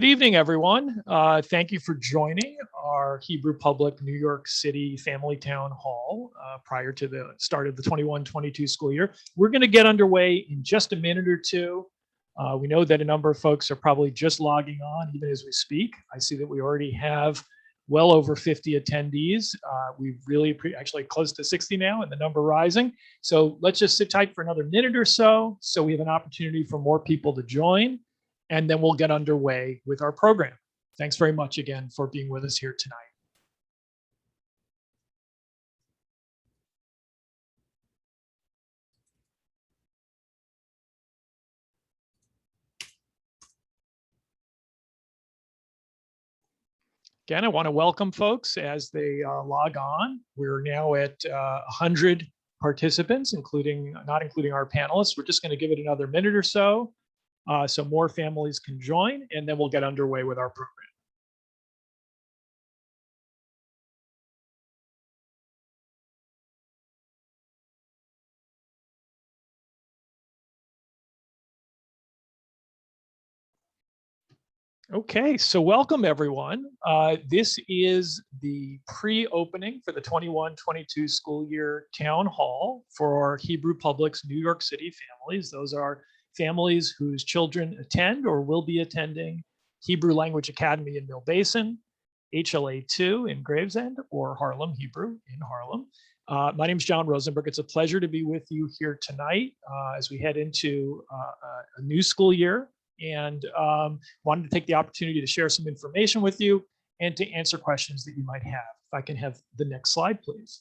Good evening, everyone. Thank you for joining our Hebrew Public New York City Family Town Hall prior to the start of the 21-22 school year. We're going to get underway in just a minute or two. We know that a number of folks are probably just logging on even as we speak. I see that we already have well over 50 attendees. We've really actually close to 60 now and the number rising. So let's just sit tight for another minute or so we have an opportunity for more people to join. And then we'll get underway with our program. Thanks very much again for being with us here tonight. Again, I want to welcome folks as they log on. We're now at 100 participants, not including our panelists. We're just going to give it another minute or so more families can join, and then we'll get underway with our program. Okay, so welcome everyone. This is the pre-opening for the 21-22 school year town hall for our Hebrew Public's New York City families. Those are families whose children attend or will be attending Hebrew Language Academy in Mill Basin, HLA2 in Gravesend, or Harlem Hebrew in Harlem. My name is John Rosenberg. It's a pleasure to be with you here tonight as we head into a new school year, and wanted to take the opportunity to share some information with you and to answer questions that you might have. If I can have the next slide, please.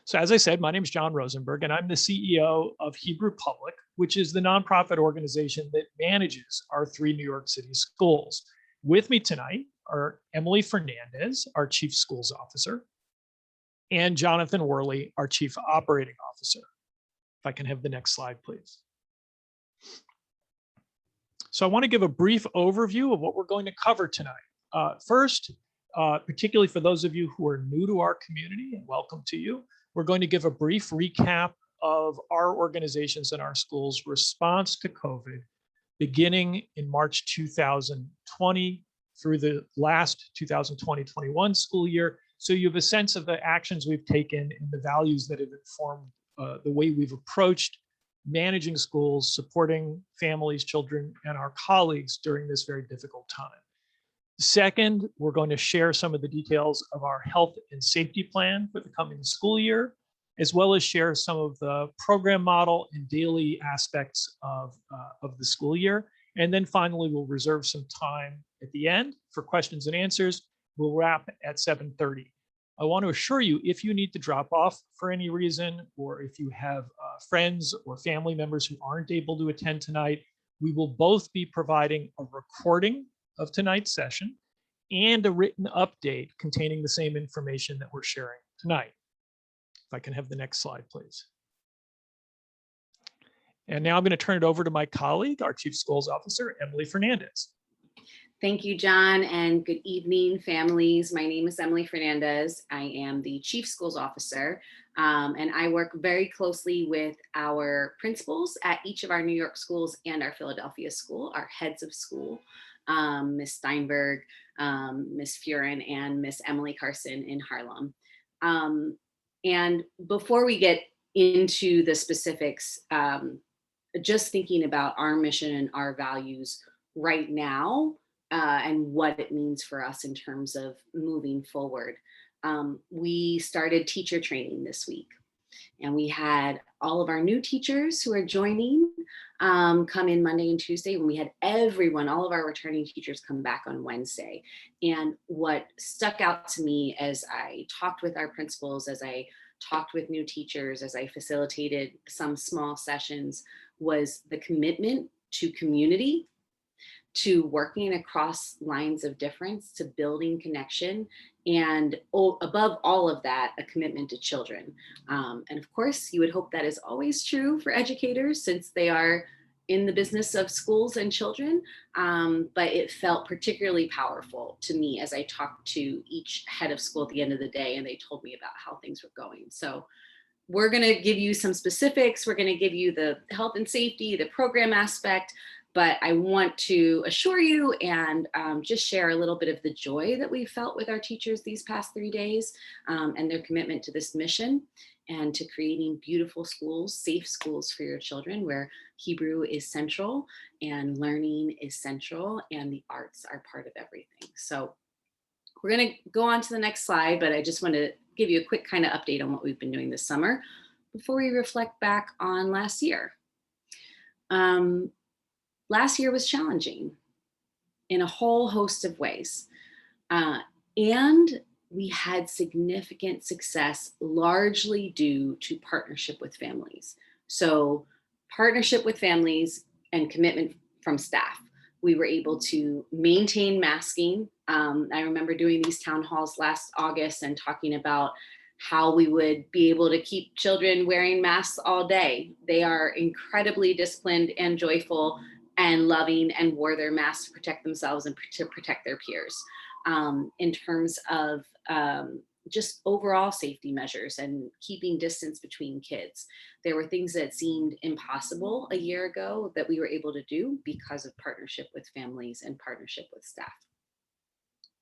So as I said, my name is John Rosenberg, and I'm the CEO of Hebrew Public, which is the nonprofit organization that manages our 3 New York City schools. With me tonight are Emily Fernandez, our Chief Schools Officer, and Jonathan Worley, our Chief Operating Officer. If I can have the next slide, please. So I want to give a brief overview of what we're going to cover tonight. First, particularly for those of you who are new to our community, and welcome to you, we're going to give a brief recap of our organizations and our schools' response to COVID, beginning in March 2020 through the last 2020-21 school year. So you have a sense of the actions we've taken and the values that have informed the way we've approached managing schools, supporting families, children, and our colleagues during this very difficult time. Second, we're going to share some of the details of our health and safety plan for the coming school year, as well as share some of the program model and daily aspects of the school year. And then finally, we'll reserve some time at the end for questions and answers. We'll wrap at 7:30. I want to assure you, if you need to drop off for any reason, or if you have friends or family members who aren't able to attend tonight, we will both be providing a recording of tonight's session and a written update containing the same information that we're sharing tonight. If I can have the next slide, please. And now I'm going to turn it over to my colleague, our Chief Schools Officer, Emily Fernandez. Thank you, John, and good evening, families. My name is Emily Fernandez. I am the Chief Schools Officer, and I work very closely with our principals at each of our New York schools and our Philadelphia school, our heads of school, Ms. Steinberg, Ms. Furin, and Ms. Emily Carson in Harlem. And before we get into the specifics, just thinking about our mission and our values right now, and what it means for us in terms of moving forward. We started teacher training this week, and we had all of our new teachers who are joining come in Monday and Tuesday, and we had all of our returning teachers come back on Wednesday. And what stuck out to me as I talked with our principals, as I talked with new teachers, as I facilitated some small sessions, was the commitment to community, to working across lines of difference, to building connection, and above all of that, a commitment to children. And of course, you would hope that is always true for educators since they are in the business of schools and children, but it felt particularly powerful to me as I talked to each head of school at the end of the day, and they told me about how things were going. So we're going to give you some specifics. We're going to give you the health and safety, the program aspect, But I want to assure you and just share a little bit of the joy that we felt with our teachers these past 3 days, and their commitment to this mission and to creating beautiful schools, safe schools for your children, where Hebrew is central and learning is central and the arts are part of everything. So we're going to go on to the next slide, but I just want to give you a quick kind of update on what we've been doing this summer before we reflect back on last year. Last year was challenging in a whole host of ways. And we had significant success largely due to partnership with families. So partnership with families and commitment from staff. We were able to maintain masking. I remember doing these town halls last August and talking about how we would be able to keep children wearing masks all day. They are incredibly disciplined and joyful and loving and wore their masks to protect themselves and to protect their peers. In terms of just overall safety measures and keeping distance between kids. There were things that seemed impossible a year ago that we were able to do because of partnership with families and partnership with staff.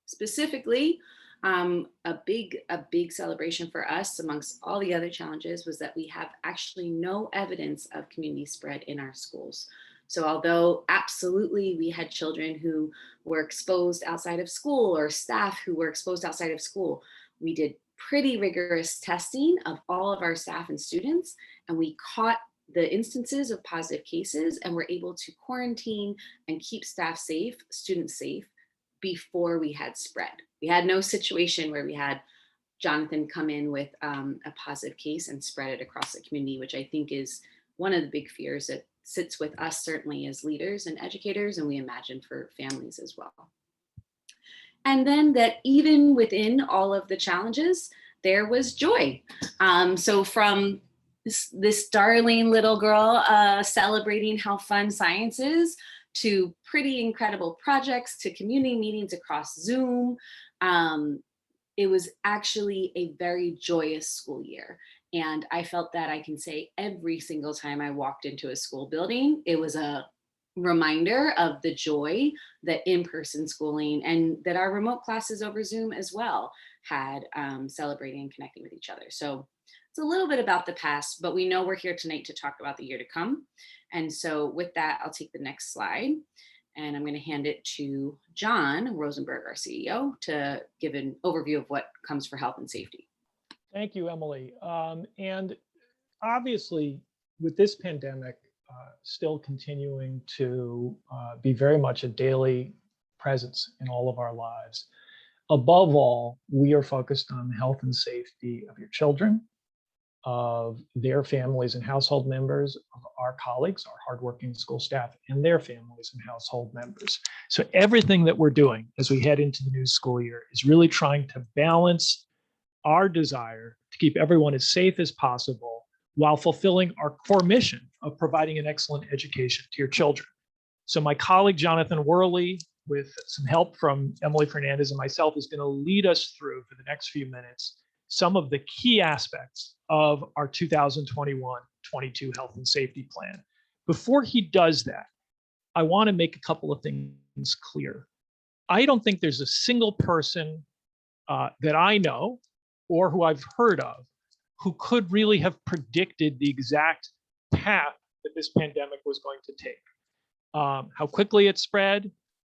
Specifically, a big celebration for us amongst all the other challenges was that we have actually no evidence of community spread in our schools. So although absolutely we had children who were exposed outside of school or staff who were exposed outside of school, we did pretty rigorous testing of all of our staff and students, and we caught the instances of positive cases and were able to quarantine and keep staff safe, students safe, before we had spread. We had no situation where we had Jonathan come in with a positive case and spread it across the community, which I think is one of the big fears that sits with us certainly as leaders and educators, and we imagine for families as well. And then that even within all of the challenges, there was joy. So from this darling little girl celebrating how fun science is, to pretty incredible projects, to community meetings across Zoom, it was actually a very joyous school year. And I felt that I can say every single time I walked into a school building, it was a reminder of the joy that in-person schooling and that our remote classes over Zoom as well had, celebrating and connecting with each other. So it's a little bit about the past, but we know we're here tonight to talk about the year to come. And so with that, I'll take the next slide. And I'm going to hand it to John Rosenberg, our CEO, to give an overview of what comes for health and safety. Thank you, Emily. And obviously, with this pandemic still continuing to be very much a daily presence in all of our lives, above all, we are focused on the health and safety of your children, of their families and household members, of our colleagues, our hardworking school staff, and their families and household members. So everything that we're doing as we head into the new school year is really trying to balance our desire to keep everyone as safe as possible while fulfilling our core mission of providing an excellent education to your children. So my colleague, Jonathan Worley, with some help from Emily Fernandez and myself, is going to lead us through for the next few minutes some of the key aspects of our 2021-22 health and safety plan. Before he does that, I want to make a couple of things clear. I don't think there's a single person that I know or who I've heard of who could really have predicted the exact path that this pandemic was going to take. How quickly it spread,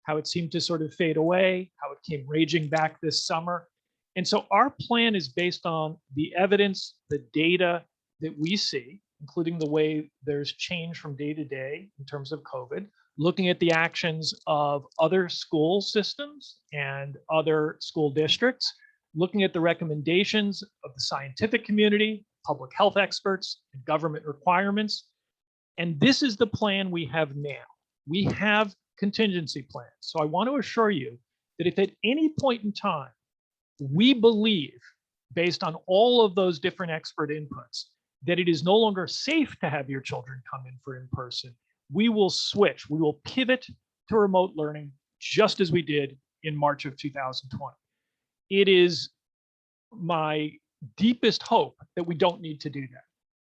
how it seemed to sort of fade away, how it came raging back this summer. And so our plan is based on the evidence, the data that we see, including the way there's change from day to day in terms of COVID, looking at the actions of other school systems and other school districts, looking at the recommendations of the scientific community, public health experts, and government requirements. And this is the plan we have now. We have contingency plans. So I want to assure you that if at any point in time, we believe, based on all of those different expert inputs, that it is no longer safe to have your children come in for in-person, we will switch. We will pivot to remote learning just as we did in March of 2020. It is my deepest hope that we don't need to do that.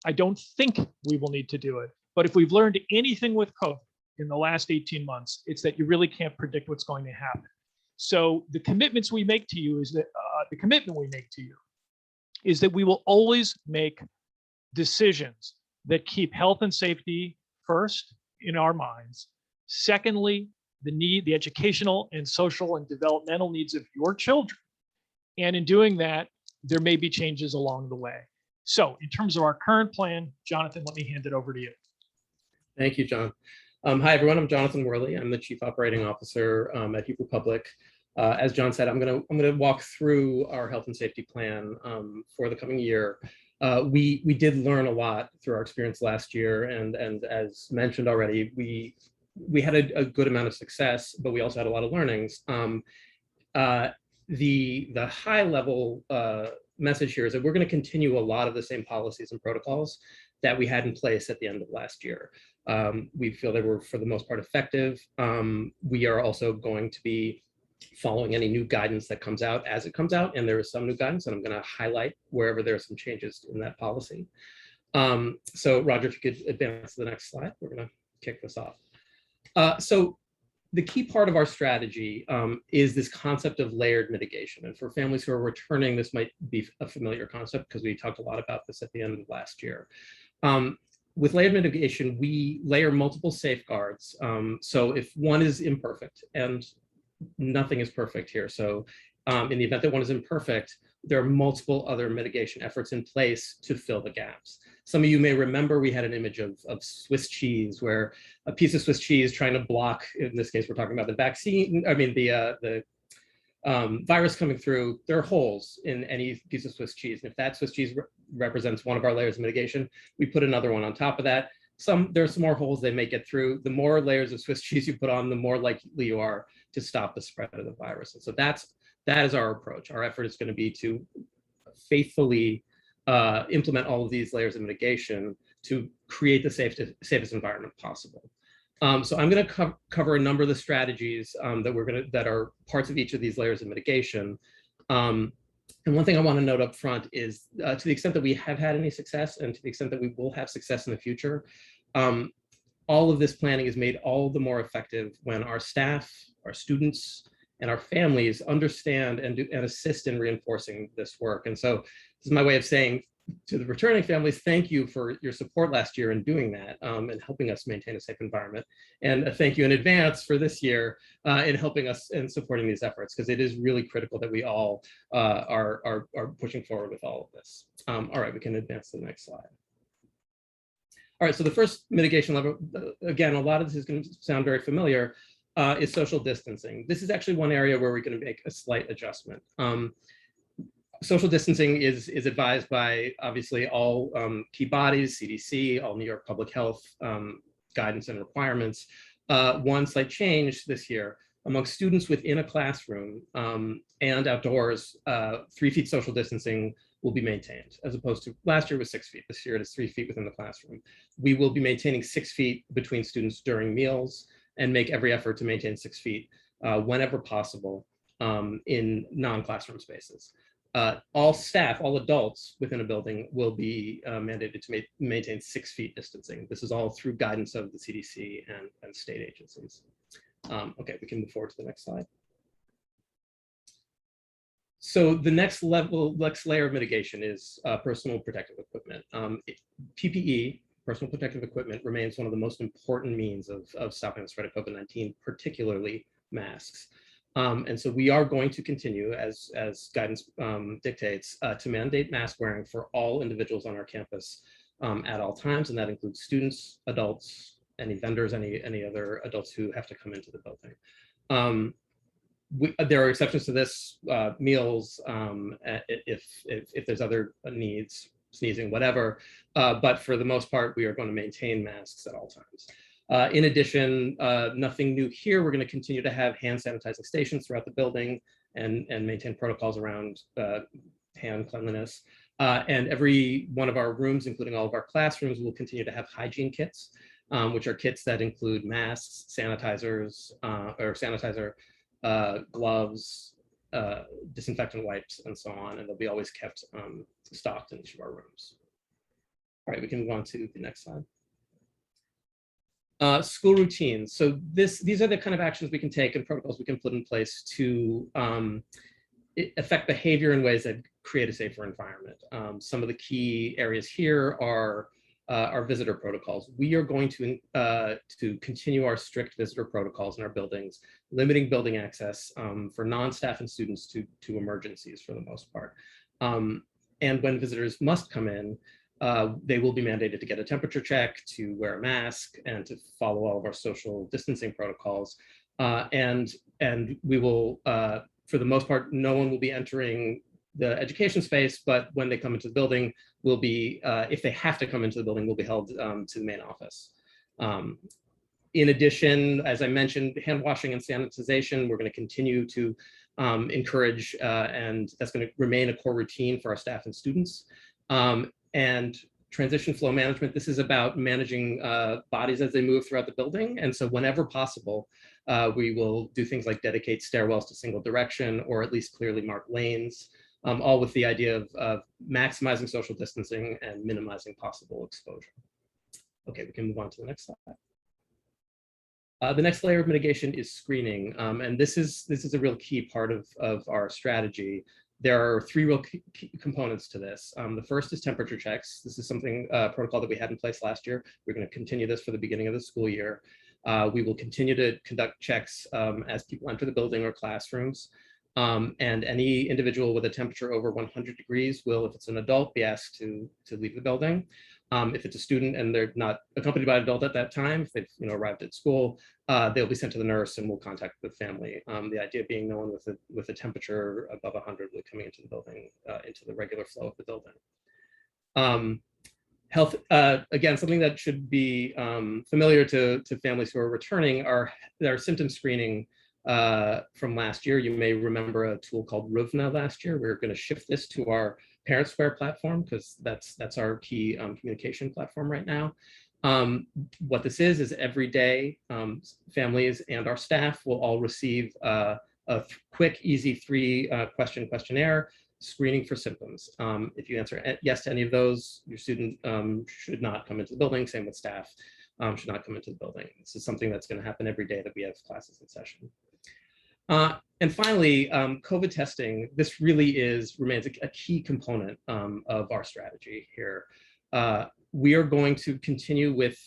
I don't think we will need to do it. But if we've learned anything with COVID, in the last 18 months, it's that you really can't predict what's going to happen. So the commitments we make to you is that the commitment we make to you is that we will always make decisions that keep health and safety first in our minds. Secondly, the educational and social and developmental needs of your children. And in doing that, there may be changes along the way. So in terms of our current plan, Jonathan, let me hand it over to you. Thank you, John. Hi, everyone. I'm Jonathan Worley. I'm the Chief Operating Officer at Hebrew Public. As John said, I'm gonna walk through our health and safety plan for the coming year. We did learn a lot through our experience last year, and as mentioned already, we had a good amount of success, but we also had a lot of learnings. The high level message here is that we're going to continue a lot of the same policies and protocols that we had in place at the end of last year. We feel they were, for the most part, effective. We are also going to be following any new guidance that comes out as it comes out, and there is some new guidance, and I'm going to highlight wherever there are some changes in that policy. So Roger, if you could advance to the next slide, we're going to kick this off. So the key part of our strategy is this concept of layered mitigation. And for families who are returning, this might be a familiar concept because we talked a lot about this at the end of last year. With layered mitigation, we layer multiple safeguards. So if one is imperfect, and nothing is perfect here, so in the event that one is imperfect, there are multiple other mitigation efforts in place to fill the gaps. Some of you may remember we had an image of Swiss cheese, where a piece of Swiss cheese trying to block, in this case, we're talking about the vaccine, I mean, the virus coming through, there are holes in any piece of Swiss cheese. And if that Swiss cheese represents one of our layers of mitigation, we put another one on top of that. There are some more holes they may get through. The more layers of Swiss cheese you put on, the more likely you are to stop the spread of the virus. And so that is our approach. Our effort is going to be to faithfully implement all of these layers of mitigation to create the safest environment possible. So I'm going to cover a number of the strategies that are parts of each of these layers of mitigation. And one thing I want to note up front is to the extent that we have had any success, and to the extent that we will have success in the future, all of this planning is made all the more effective when our staff, our students, and our families understand and assist in reinforcing this work. And so this is my way of saying to the returning families, thank you for your support last year in doing that and helping us maintain a safe environment. And a thank you in advance for this year in helping us and supporting these efforts, because it is really critical that we all are pushing forward with all of this. All right, we can advance to the next slide. All right, so the first mitigation level, again, a lot of this is going to sound very familiar, is social distancing. This is actually one area where we're going to make a slight adjustment. Social distancing is advised by, obviously, all key bodies, CDC, all New York Public Health guidance and requirements. One slight change this year: among students within a classroom and outdoors, 3 feet social distancing will be maintained, as opposed to last year was 6 feet. This year it is 3 feet within the classroom. We will be maintaining 6 feet between students during meals, and make every effort to maintain 6 feet whenever possible in non-classroom spaces. All staff, all adults within a building will be mandated to maintain 6 feet distancing. This is all through guidance of the CDC and state agencies. Okay, we can move forward to the next slide. So the next layer of mitigation is personal protective equipment. PPE, personal protective equipment, remains one of the most important means of stopping the spread of COVID-19, particularly masks. And so we are going to continue, as guidance dictates, to mandate mask wearing for all individuals on our campus at all times, and that includes students, adults, any vendors, any other adults who have to come into the building. There are exceptions to this, meals, if there's other needs, sneezing, whatever, but for the most part, we are going to maintain masks at all times. In addition, nothing new here. We're going to continue to have hand sanitizing stations throughout the building and maintain protocols around hand cleanliness. And every one of our rooms, including all of our classrooms, will continue to have hygiene kits, which are kits that include masks, sanitizers, gloves, disinfectant wipes, and so on. And they'll be always kept stocked in each of our rooms. All right, we can move on to the next slide. School routines. So these are the kind of actions we can take and protocols we can put in place to affect behavior in ways that create a safer environment. Some of the key areas here are our visitor protocols. We are going to continue our strict visitor protocols in our buildings, limiting building access for non-staff and students to emergencies for the most part. And when visitors must come in, they will be mandated to get a temperature check, to wear a mask, and to follow all of our social distancing protocols. And we will, for the most part, no one will be entering the education space, but when they come into the building, will be, if they have to come into the building, will be held to the main office. In addition, as I mentioned, hand washing and sanitization, we're going to continue to encourage, and that's going to remain a core routine for our staff and students. And transition flow management, this is about managing bodies as they move throughout the building. And so whenever possible, we will do things like dedicate stairwells to single direction, or at least clearly marked lanes, all with the idea of maximizing social distancing and minimizing possible exposure. Okay, we can move on to the next slide. The next layer of mitigation is screening. And this is a real key part of our strategy. There are three real key components to this. The first is temperature checks. This is something, protocol that we had in place last year. We're going to continue this for the beginning of the school year. We will continue to conduct checks as people enter the building or classrooms. And any individual with a temperature over 100 degrees will, if it's an adult, be asked to leave the building. If it's a student and they're not accompanied by an adult at that time, if they've arrived at school, they'll be sent to the nurse and we'll contact the family. The idea being no one with a temperature above 100 will be coming into the building, into the regular flow of the building. Health, again, something that should be familiar to families who are returning are their symptom screening from last year. You may remember a tool called Ruvna last year. We're going to shift this to our Parent Square platform because that's our key communication platform right now. What this is every day, families and our staff will all receive a quick, easy 3-question questionnaire screening for symptoms. If you answer yes to any of those, your student should not come into the building. Same with staff, should not come into the building. This is something that's going to happen every day that we have classes in session. And finally, COVID testing. This really remains a key component of our strategy here. We are going to continue with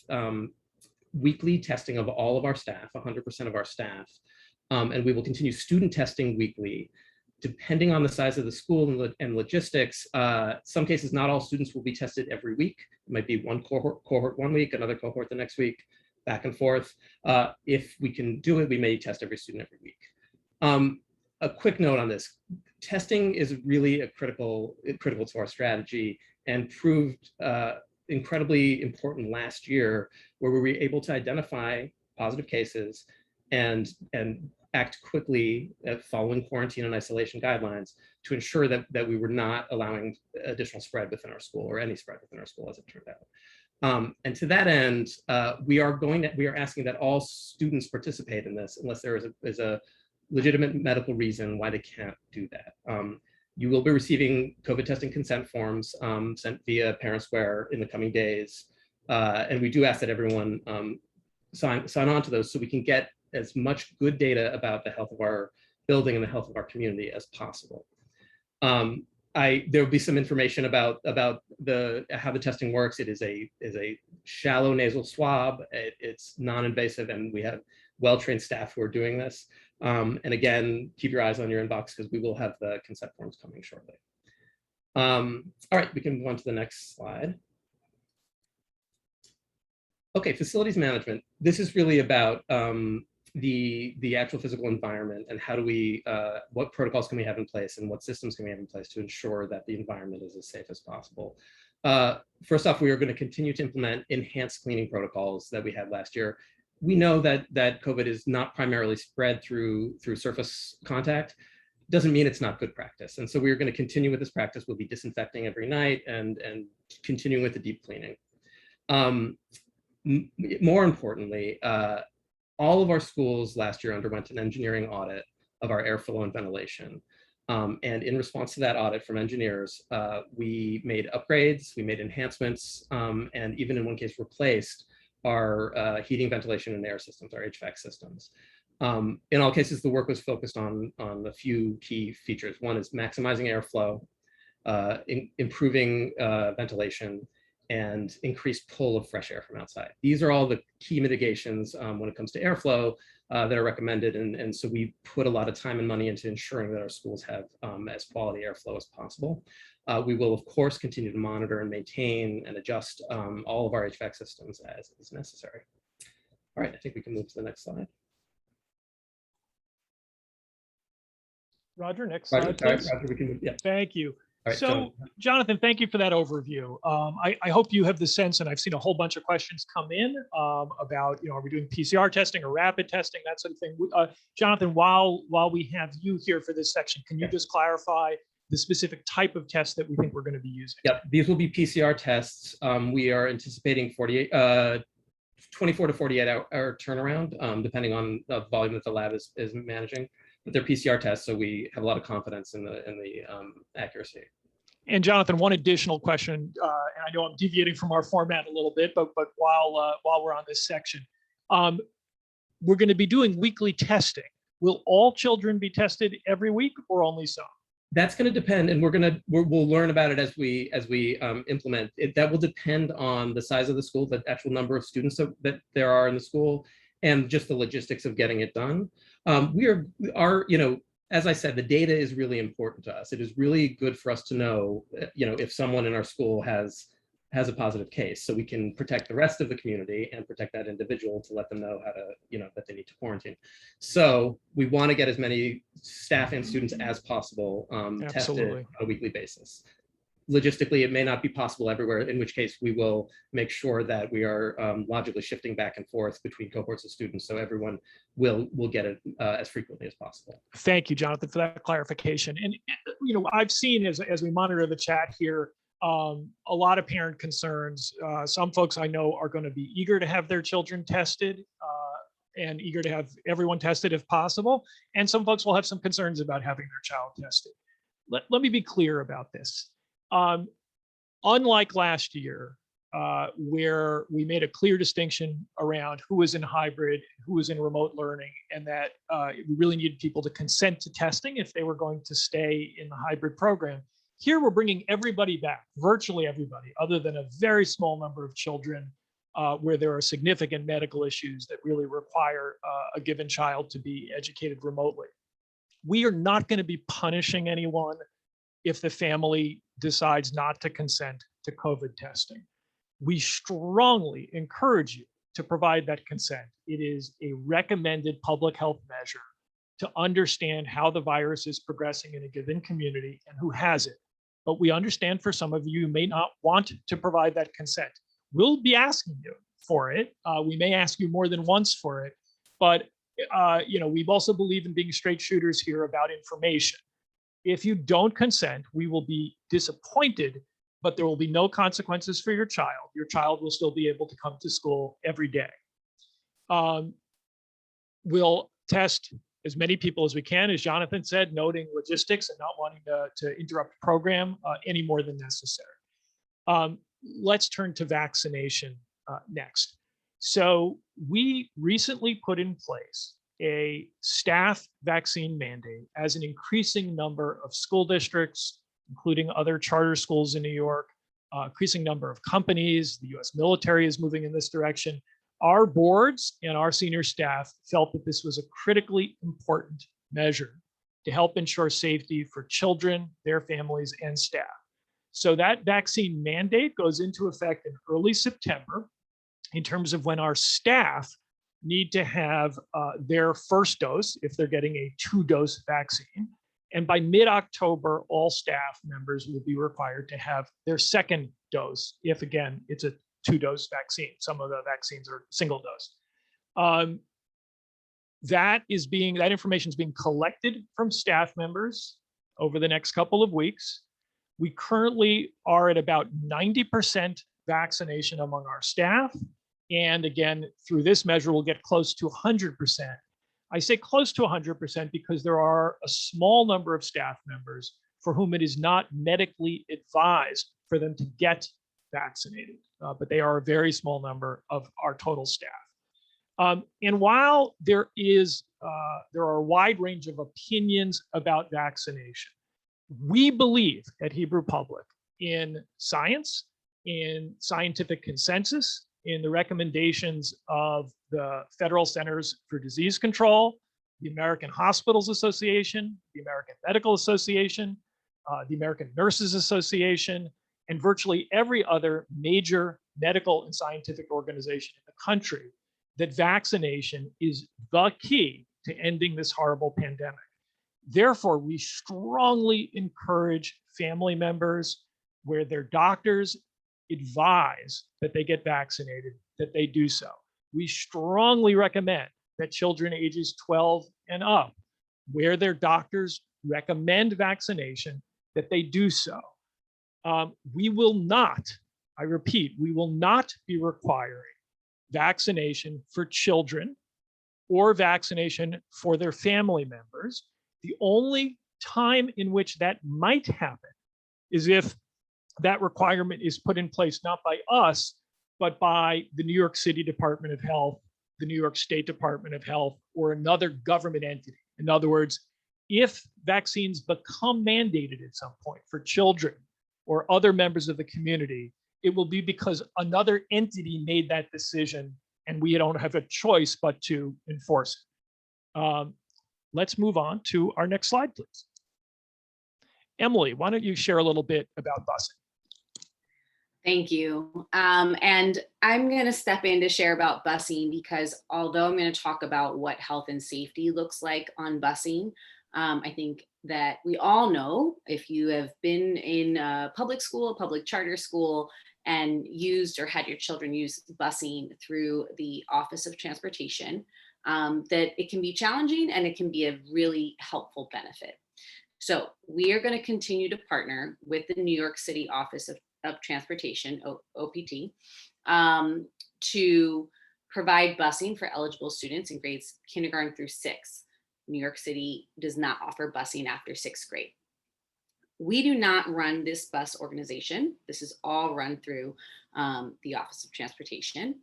weekly testing of all of our staff, 100% of our staff, and we will continue student testing weekly. Depending on the size of the school and logistics, some cases not all students will be tested every week. It might be one cohort 1 week, another cohort the next week, back and forth. If we can do it, we may test every student every week. A quick note on this: testing is really critical to our strategy and proved incredibly important last year, where we were able to identify positive cases and act quickly following quarantine and isolation guidelines to ensure that we were not allowing additional spread within our school, or any spread within our school, as it turned out. And to that end, we are asking that all students participate in this unless there is a legitimate medical reason why they can't do that. You will be receiving COVID testing consent forms sent via Parent Square in the coming days. And we do ask that everyone sign on to those so we can get as much good data about the health of our building and the health of our community as possible. There will be some information about how the testing works. It is a shallow nasal swab. It's non-invasive, and we have well-trained staff who are doing this. And again, keep your eyes on your inbox because we will have the consent forms coming shortly. All right, we can move on to the next slide. Okay, facilities management. This is really about the actual physical environment and how do we, what protocols can we have in place and what systems can we have in place to ensure that the environment is as safe as possible. First off, we are going to continue to implement enhanced cleaning protocols that we had last year. We know that COVID is not primarily spread through surface contact. Doesn't mean it's not good practice. And so we're going to continue with this practice. We'll be disinfecting every night and continuing with the deep cleaning. More importantly, all of our schools last year underwent an engineering audit of our airflow and ventilation. And in response to that audit from engineers, we made upgrades, we made enhancements, and even in one case replaced our heating, ventilation, and air systems, our HVAC systems. In all cases, the work was focused on a few key features. One is maximizing airflow, improving ventilation, and increased pull of fresh air from outside. These are all the key mitigations when it comes to airflow that are recommended. And so we put a lot of time and money into ensuring that our schools have as quality airflow as possible. We will, of course, continue to monitor and maintain and adjust all of our HVAC systems as is necessary. All right, I think we can move to the next slide. Roger, next slide, please. Roger, we can move, yeah. Thank you. All right, So, Jonathan, thank you for that overview. I hope you have the sense, and I've seen a whole bunch of questions come in about, are we doing PCR testing or rapid testing, that sort of thing. Jonathan, while we have you here for this section, can you just clarify the specific type of test that we think we're going to be using? Yep, these will be PCR tests. We are anticipating 24 to 48 hour turnaround, depending on the volume that the lab is managing. But they're PCR tests, so we have a lot of confidence in the accuracy. And Jonathan, one additional question, and I know I'm deviating from our format a little bit, but while we're on this section, we're going to be doing weekly testing. Will all children be tested every week, or only some? That's going to depend, and we'll learn about it as we implement it. That will depend on the size of the school, the actual number of students that there are in the school, and just the logistics of getting it done. As I said, the data is really important to us. It is really good for us to know, if someone in our school has a positive case, so we can protect the rest of the community and protect that individual to let them know how to, that they need to quarantine. So we want to get as many staff and students as possible tested on a weekly basis. Logistically, it may not be possible everywhere, in which case we will make sure that we are logically shifting back and forth between cohorts of students, so everyone will get it as frequently as possible. Thank you, Jonathan, for that clarification. And I've seen as we monitor the chat here, a lot of parent concerns. Some folks I know are going to be eager to have their children tested and eager to have everyone tested if possible. And some folks will have some concerns about having their child tested. Let me be clear about this. Unlike last year, where we made a clear distinction around who was in hybrid, who was in remote learning, and that we really needed people to consent to testing if they were going to stay in the hybrid program. Here, we're bringing everybody back, virtually everybody, other than a very small number of children where there are significant medical issues that really require a given child to be educated remotely. We are not going to be punishing anyone if the family decides not to consent to COVID testing. We strongly encourage you to provide that consent. It is a recommended public health measure to understand how the virus is progressing in a given community and who has it. But we understand for some of you may not want to provide that consent. We'll be asking you for it. We may ask you more than once for it, but we also believe in being straight shooters here about information. If you don't consent, we will be disappointed, but there will be no consequences for your child. Your child will still be able to come to school every day. We'll test as many people as we can, as Jonathan said, noting logistics and not wanting to interrupt the program any more than necessary. Let's turn to vaccination next. So we recently put in place a staff vaccine mandate as an increasing number of school districts, including other charter schools in New York, increasing number of companies, the US military is moving in this direction. Our boards and our senior staff felt that this was a critically important measure to help ensure safety for children, their families, and staff. So that vaccine mandate goes into effect in early September in terms of when our staff need to have their first dose if they're getting a 2-dose vaccine. And by mid-October, all staff members will be required to have their second dose if, again, it's a 2-dose vaccine. Some of the vaccines are single dose. That information is being collected from staff members over the next couple of weeks. We currently are at about 90% vaccination among our staff. And again, through this measure, we'll get close to 100%. I say close to 100% because there are a small number of staff members for whom it is not medically advised for them to get vaccinated, but they are a very small number of our total staff. And while there are a wide range of opinions about vaccination, we believe at Hebrew Public in science, in scientific consensus, in the recommendations of the Federal Centers for Disease Control, the American Hospitals Association, the American Medical Association, the American Nurses Association, and virtually every other major medical and scientific organization in the country, that vaccination is the key to ending this horrible pandemic. Therefore, we strongly encourage family members where their doctors advise that they get vaccinated, that they do so. We strongly recommend that children ages 12 and up, where their doctors recommend vaccination, that they do so. We will not, I repeat, we will not be requiring vaccination for children or vaccination for their family members. The only time in which that might happen is if that requirement is put in place not by us, but by the New York City Department of Health, the New York State Department of Health, or another government entity. In other words, if vaccines become mandated at some point for children or other members of the community, it will be because another entity made that decision and we don't have a choice but to enforce it. Let's move on to our next slide, please. Emily, why don't you share a little bit about busing? Thank you. And I'm going to step in to share about busing because although I'm going to talk about what health and safety looks like on busing, I think that we all know, if you have been in a public school, public charter school, and used or had your children use busing through the Office of Transportation, that it can be challenging and it can be a really helpful benefit. So we are going to continue to partner with the New York City Office of Transportation, OPT, to provide busing for eligible students in grades kindergarten through 6. New York City does not offer busing after 6th grade. We do not run this bus organization. This is all run through the Office of Transportation.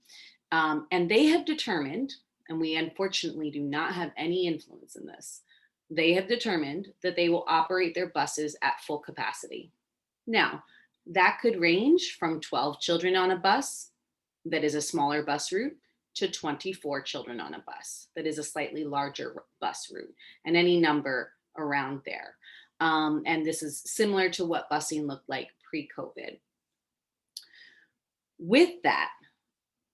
And they have determined, and we unfortunately do not have any influence in this, they have determined that they will operate their buses at full capacity. Now, that could range from 12 children on a bus, that is a smaller bus route, to 24 children on a bus, that is a slightly larger bus route, and any number around there. And this is similar to what busing looked like pre-COVID. With that,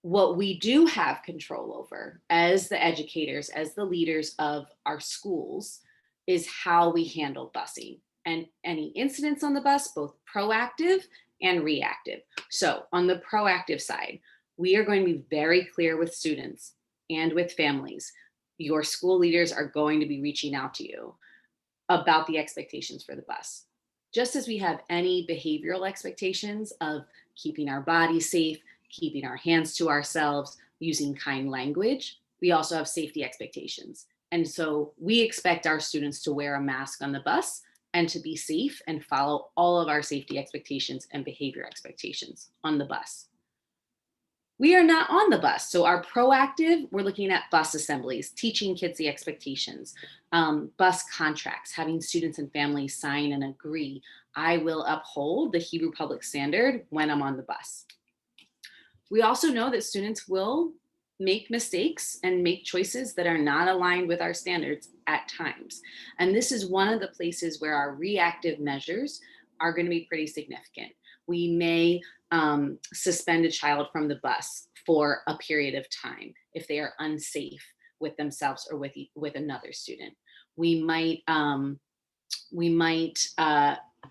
what we do have control over as the educators, as the leaders of our schools, is how we handle busing and any incidents on the bus, both proactive and reactive. So on the proactive side, we are going to be very clear with students and with families. Your school leaders are going to be reaching out to you about the expectations for the bus. Just as we have any behavioral expectations of keeping our bodies safe, keeping our hands to ourselves, using kind language, we also have safety expectations. And so we expect our students to wear a mask on the bus and to be safe and follow all of our safety expectations and behavior expectations on the bus. We are not on the bus. So our proactive, we're looking at bus assemblies, teaching kids the expectations, bus contracts, having students and families sign and agree, I will uphold the Hebrew Public Standard when I'm on the bus. We also know that students will make mistakes and make choices that are not aligned with our standards at times. And this is one of the places where our reactive measures are going to be pretty significant. We may suspend a child from the bus for a period of time if they are unsafe with themselves or with another student. We might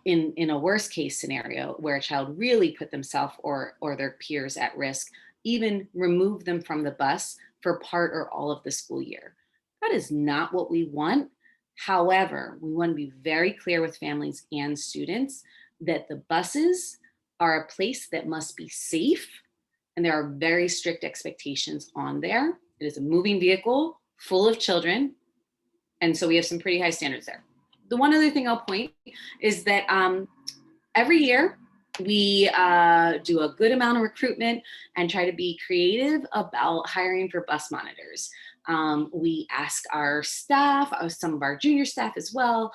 in a worst case scenario where a child really put themselves or their peers at risk, even remove them from the bus for part or all of the school year. That is not what we want. However, we want to be very clear with families and students that the buses are a place that must be safe, and there are very strict expectations on there. It is a moving vehicle full of children, and so we have some pretty high standards there. The one other thing I'll point is that every year We do a good amount of recruitment and try to be creative about hiring for bus monitors. We ask our staff, some of our junior staff as well,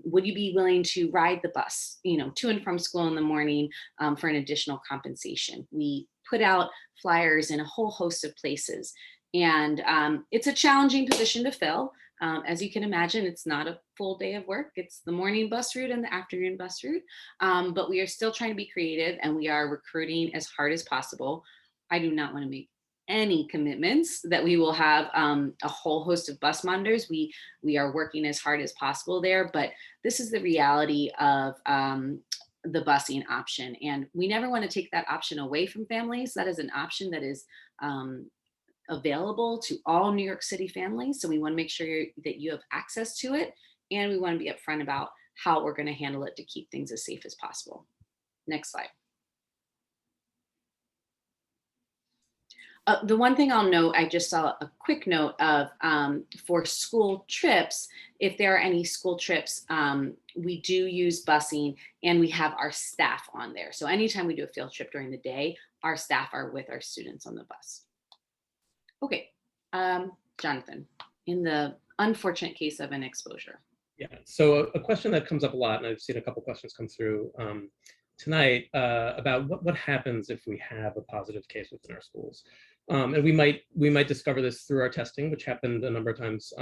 would you be willing to ride the bus, to and from school in the morning for an additional compensation? We put out flyers in a whole host of places. And it's a challenging position to fill. As you can imagine, it's not a full day of work. It's the morning bus route and the afternoon bus route. But we are still trying to be creative, and we are recruiting as hard as possible. I do not want to make any commitments that we will have a whole host of bus monitors. We are working as hard as possible there, but this is the reality of the busing option. And we never want to take that option away from families. That is an option that is available to all New York City families. So we want to make sure that you have access to it. And we want to be upfront about how we're going to handle it to keep things as safe as possible. Next slide. The one thing I'll note, I just saw a quick note of for school trips, if there are any school trips, we do use busing and we have our staff on there. So anytime we do a field trip during the day, our staff are with our students on the bus. Okay, Jonathan, in the unfortunate case of an exposure. Yeah, so a question that comes up a lot, and I've seen a couple questions come through tonight about what happens if we have a positive case within our schools. And we might discover this through our testing, which happened a number of times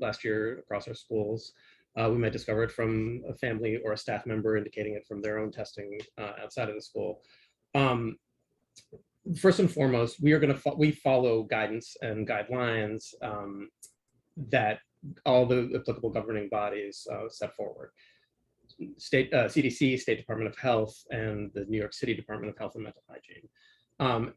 last year across our schools. We might discover it from a family or a staff member indicating it from their own testing outside of the school. First and foremost, we follow guidance and guidelines that all the applicable governing bodies set forward. State CDC, State Department of Health, and the New York City Department of Health and Mental Hygiene.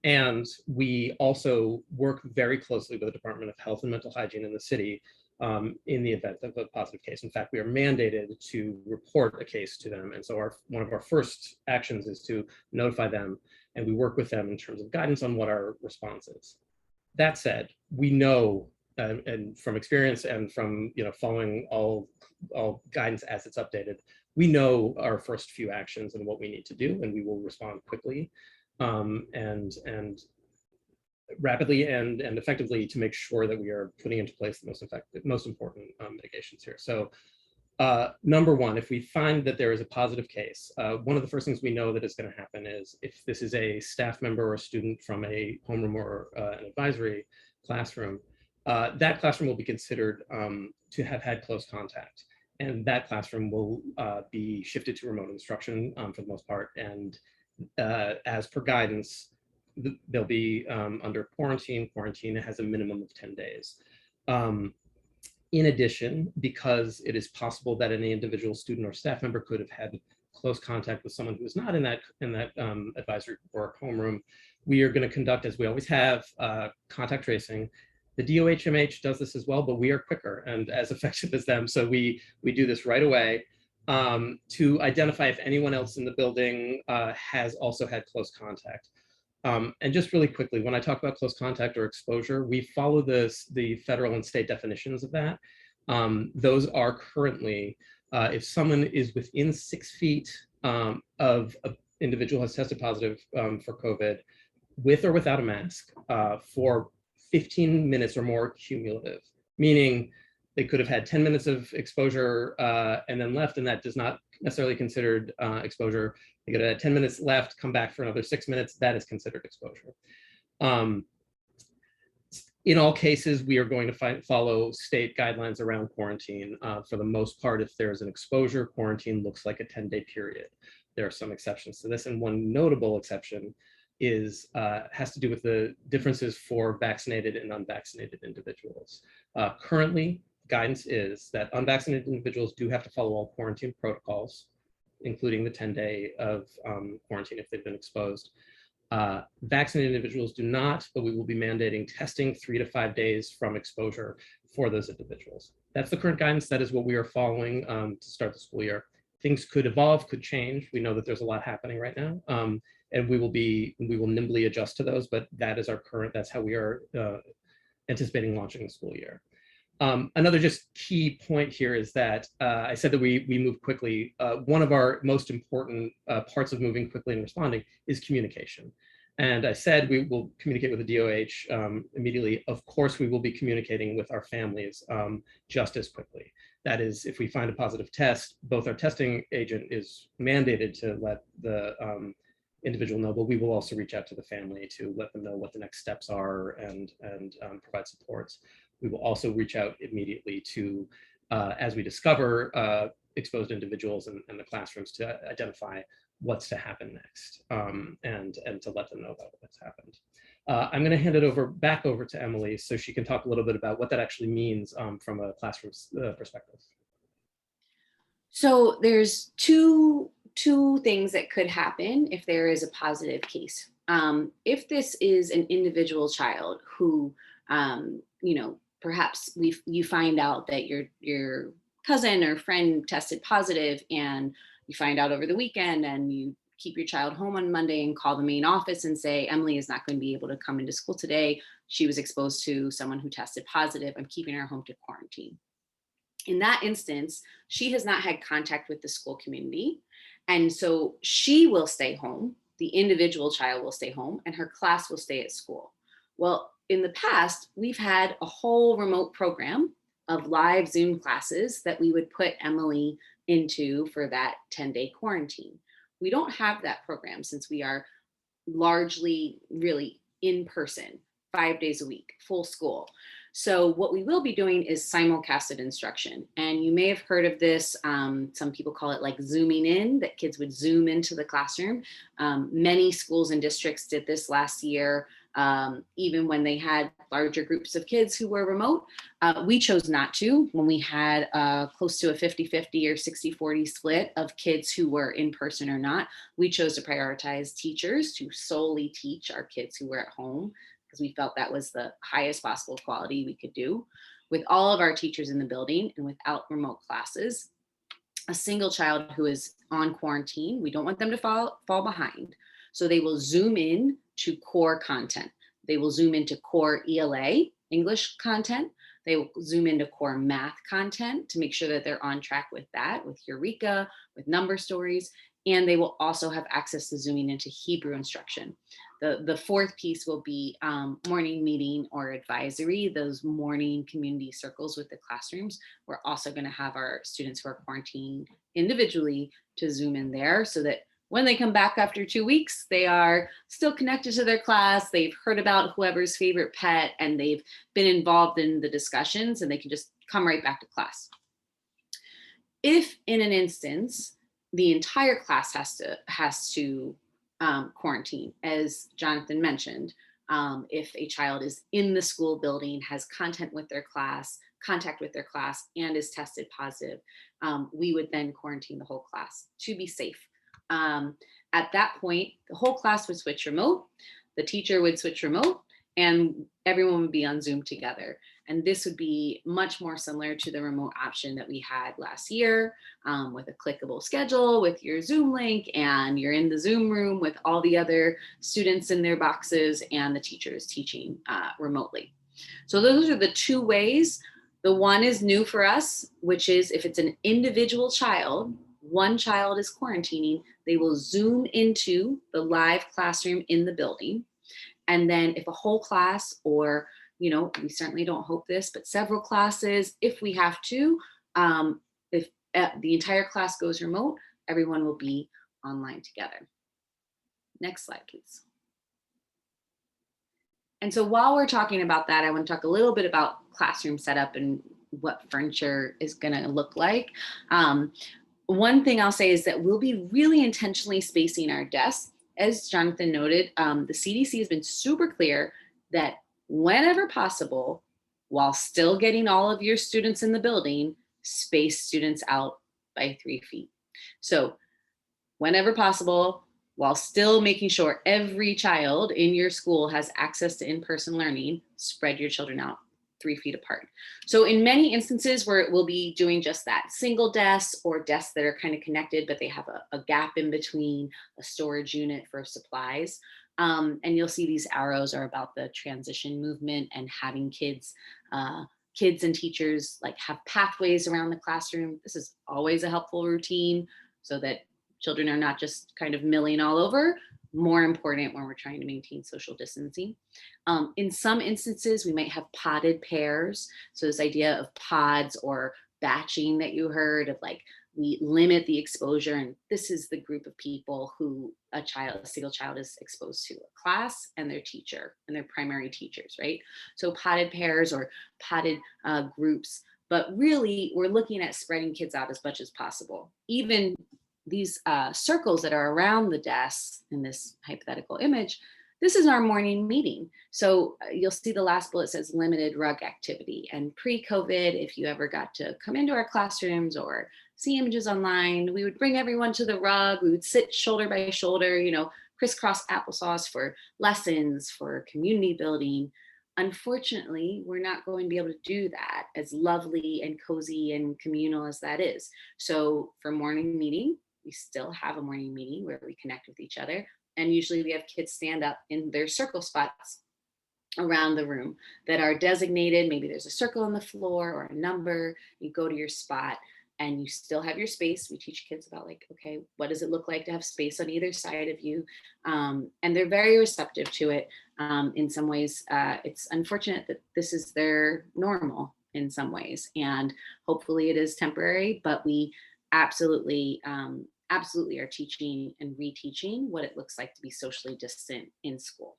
And we also work very closely with the Department of Health and Mental Hygiene in the city in the event of a positive case. In fact, we are mandated to report a case to them. And so one of our first actions is to notify them, and we work with them in terms of guidance on what our response is. That said, we know, and from experience and from following all guidance as it's updated, we know our first few actions and what we need to do, and we will respond quickly and rapidly and effectively to make sure that we are putting into place the most important mitigations here. So number one, if we find that there is a positive case, one of the first things we know that is going to happen is if this is a staff member or a student from a homeroom or an advisory classroom, that classroom will be considered to have had close contact. And that classroom will be shifted to remote instruction for the most part. And as per guidance, they'll be under quarantine. Quarantine has a minimum of 10 days. In addition, because it is possible that any individual student or staff member could have had close contact with someone who is not in that advisory or homeroom, we are going to conduct, as we always have, contact tracing. The DOHMH does this as well, but we are quicker and as effective as them. So we do this right away to identify if anyone else in the building has also had close contact. And just really quickly, when I talk about close contact or exposure, we follow the federal and state definitions of that. Those are currently, if someone is within 6 feet of an individual who has tested positive for COVID, with or without a mask, for 15 minutes or more cumulative, meaning they could have had 10 minutes of exposure and then left, and that does not necessarily considered exposure. They could have had 10 minutes left, come back for another 6 minutes, that is considered exposure. In all cases, we are going to follow state guidelines around quarantine. For the most part, if there's an exposure, quarantine looks like a 10-day period. There are some exceptions to this, and one notable exception has to do with the differences for vaccinated and unvaccinated individuals. Currently, guidance is that unvaccinated individuals do have to follow all quarantine protocols, including the 10-day of quarantine if they've been exposed. Vaccinated individuals do not, but we will be mandating testing 3 to 5 days from exposure for those individuals. That's the current guidance. That is what we are following to start the school year. Things could evolve, could change. We know that there's a lot happening right now, and we will nimbly adjust to those, but that is our current, that's how we are anticipating launching the school year. Another just key point here is that I said that we move quickly. One of our most important parts of moving quickly and responding is communication. And I said we will communicate with the DOH immediately. Of course, we will be communicating with our families just as quickly. That is, if we find a positive test, both our testing agent is mandated to let the individual know, but we will also reach out to the family to let them know what the next steps are and provide supports. We will also reach out immediately to, as we discover exposed individuals in the classrooms, to identify what's to happen next and to let them know about what's happened. I'm going to hand it back over to Emily so she can talk a little bit about what that actually means from a classroom perspective. So there's two things that could happen if there is a positive case. If this is an individual child who, perhaps you find out that your cousin or friend tested positive, and you find out over the weekend, and you keep your child home on Monday and call the main office and say, Emily is not going to be able to come into school today. She was exposed to someone who tested positive. I'm keeping her home to quarantine. In that instance, she has not had contact with the school community. And so she will stay home. The individual child will stay home and her class will stay at school. Well, in the past, we've had a whole remote program of live Zoom classes that we would put Emily into for that 10-day quarantine. We don't have that program since we are largely really in person, 5 days a week, full school. So what we will be doing is simulcasted instruction. And you may have heard of this. Some people call it like zooming in, that kids would zoom into the classroom. Many schools and districts did this last year, even when they had larger groups of kids who were remote. We chose not to when we had close to a 50-50 or 60-40 split of kids who were in person or not. We chose to prioritize teachers to solely teach our kids who were at home, because we felt that was the highest possible quality we could do. With all of our teachers in the building and without remote classes, a single child who is on quarantine, we don't want them to fall behind. So they will zoom in to core content. They will zoom into core ELA, English content. They will zoom into core math content to make sure that they're on track with that, with Eureka, with number stories. And they will also have access to zooming into Hebrew instruction. The fourth piece will be morning meeting or advisory, those morning community circles with the classrooms. We're also going to have our students who are quarantined individually to zoom in there so that when they come back after 2 weeks, they are still connected to their class. They've heard about whoever's favorite pet and they've been involved in the discussions, and they can just come right back to class. If in an instance, the entire class has to quarantine, as Jonathan mentioned, if a child is in the school building, has contact with their class, and is tested positive, we would then quarantine the whole class to be safe. At that point, the whole class would switch remote, the teacher would switch remote, and everyone would be on Zoom together. And this would be much more similar to the remote option that we had last year, with a clickable schedule, with your Zoom link, and you're in the Zoom room with all the other students in their boxes and the teachers teaching remotely. So those are the two ways. The one is new for us, which is if it's an individual child, one child is quarantining, they will Zoom into the live classroom in the building. And then if a whole class, or we certainly don't hope this, but several classes, if we have to, if the entire class goes remote, everyone will be online together. Next slide, please. And so while we're talking about that, I want to talk a little bit about classroom setup and what furniture is going to look like. One thing I'll say is that we'll be really intentionally spacing our desks. As Jonathan noted, the CDC has been super clear that whenever possible, while still getting all of your students in the building, space students out by 3 feet. So whenever possible, while still making sure every child in your school has access to in-person learning, spread your children out 3 feet apart. So in many instances where we'll be doing just that, single desks or desks that are kind of connected, but they have a gap in between, a storage unit for supplies. And you'll see these arrows are about the transition movement and having kids kids and teachers like have pathways around the classroom. This is always a helpful routine so that children are not just kind of milling all over. More important when we're trying to maintain social distancing. In some instances, we might have podded pairs. So this idea of pods or batching that you heard of, like, we limit the exposure, and this is the group of people who a single child is exposed to: a class and their teacher and their primary teachers, right? So podded pairs or podded groups, but really we're looking at spreading kids out as much as possible. Even these circles that are around the desks in this hypothetical image, this is our morning meeting. So you'll see the last bullet says limited rug activity. And pre-COVID, if you ever got to come into our classrooms or see images online, we would bring everyone to the rug. We would sit shoulder by shoulder, crisscross applesauce for lessons, for community building. Unfortunately, we're not going to be able to do that, as lovely and cozy and communal as that is. So for morning meeting, we still have a morning meeting where we connect with each other. And usually we have kids stand up in their circle spots around the room that are designated. Maybe there's a circle on the floor or a number. You go to your spot and you still have your space. We teach kids about, like, okay, what does it look like to have space on either side of you? And they're very receptive to it. In some ways, it's unfortunate that this is their normal in some ways, and hopefully it is temporary, but we absolutely are teaching and reteaching what it looks like to be socially distant in school.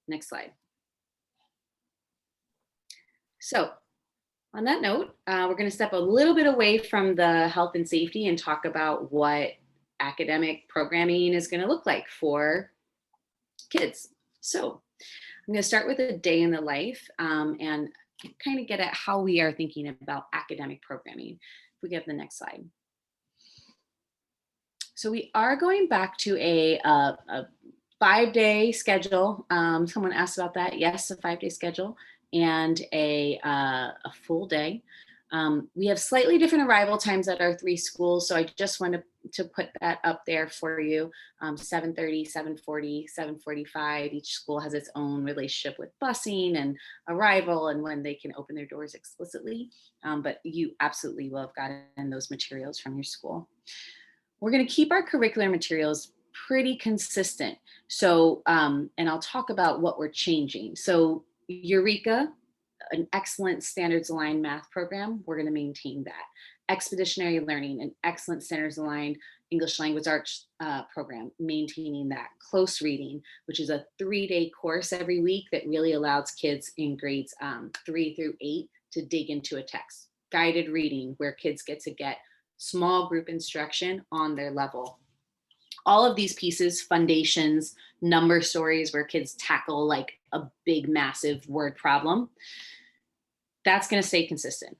Next slide. So on that note, we're going to step a little bit away from the health and safety and talk about what academic programming is going to look like for kids. So I'm going to start with a day in the life and kind of get at how we are thinking about academic programming. If we get the next slide. So we are going back to a 5-day schedule. Someone asked about that. Yes, a 5-day schedule and a full day. We have slightly different arrival times at our 3 schools. So I just wanted to put that up there for you. 7:30, 7:40, 7:45. Each school has its own relationship with busing and arrival and when they can open their doors explicitly. But you absolutely will have gotten those materials from your school. We're going to keep our curricular materials pretty consistent. So, and I'll talk about what we're changing. So Eureka, an excellent standards aligned math program, we're going to maintain that. Expeditionary learning, an excellent standards aligned English language arts program, maintaining that. Close reading, which is a 3-day course every week that really allows kids in grades 3 through 8 to dig into a text. Guided reading, where kids get to get small group instruction on their level. All of these pieces, foundations, number stories where kids tackle like a big, massive word problem, that's going to stay consistent.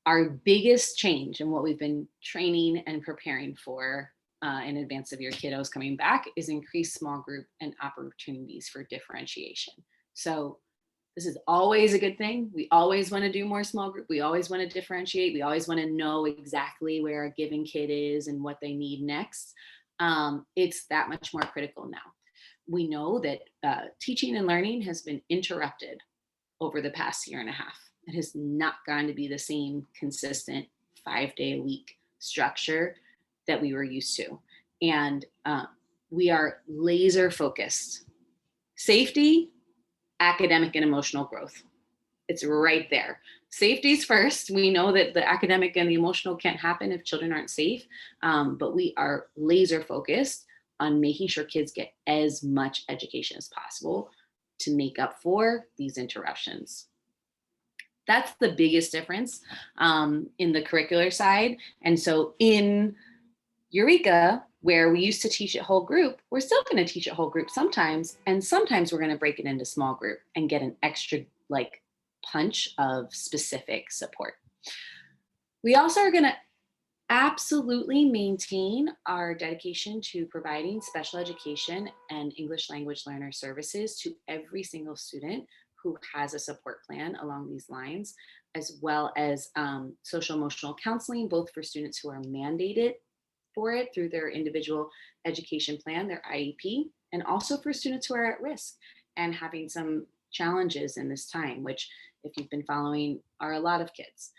Our biggest change in what we've been training and preparing for in advance of your kiddos coming back is increased small group and opportunities for differentiation. So this is always a good thing. We always want to do more small group. We always want to differentiate. We always want to know exactly where a given kid is and what they need next. It's that much more critical now. We know that teaching and learning has been interrupted over the past year and a half. It has not gone to be the same consistent 5-day-a-week structure that we were used to. And we are laser focused. Safety, academic and emotional growth. It's right there. Safety's first. We know that the academic and the emotional can't happen if children aren't safe, but we are laser focused on making sure kids get as much education as possible to make up for these interruptions. That's the biggest difference in the curricular side. And so in Eureka, where we used to teach it whole group, we're still going to teach it whole group sometimes. And sometimes we're going to break it into small group and get an extra like punch of specific support. We also are going to absolutely maintain our dedication to providing special education and English language learner services to every single student who has a support plan along these lines, as well as social emotional counseling, both for students who are mandated for it through their individual education plan, their IEP, and also for students who are at risk and having some challenges in this time, which if you've been following are a lot of kids.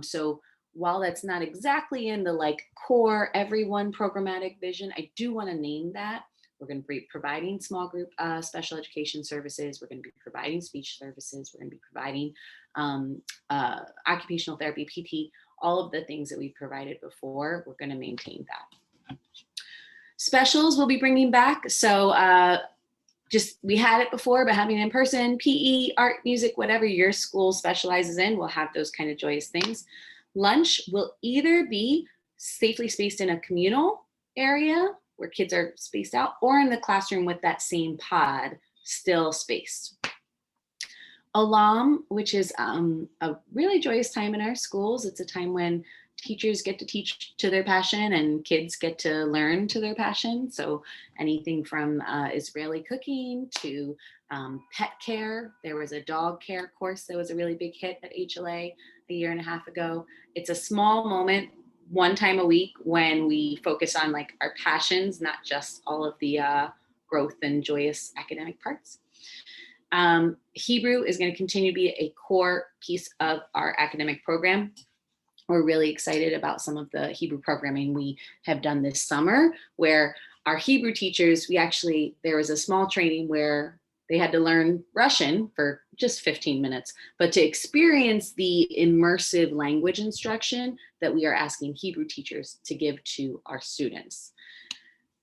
So while that's not exactly in the like core everyone programmatic vision, I do want to name that. We're going to be providing small group special education services. We're going to be providing speech services. We're going to be providing occupational therapy, PT, all of the things that we've provided before. We're going to maintain that. Specials we'll be bringing back. So we had it before, but having it in person, PE, art, music, whatever your school specializes in, we'll have those kind of joyous things. Lunch will either be safely spaced in a communal area where kids are spaced out, or in the classroom with that same pod still spaced. Alum, which is a really joyous time in our schools. It's a time when teachers get to teach to their passion and kids get to learn to their passion. So anything from Israeli cooking to pet care. There was a dog care course that was a really big hit at HLA a year and a half ago. It's a small moment, one time a week, when we focus on like our passions, not just all of the growth and joyous academic parts. Hebrew is going to continue to be a core piece of our academic program. We're really excited about some of the Hebrew programming we have done this summer, where our Hebrew teachers, there was a small training where they had to learn Russian for just 15 minutes, but to experience the immersive language instruction that we are asking Hebrew teachers to give to our students.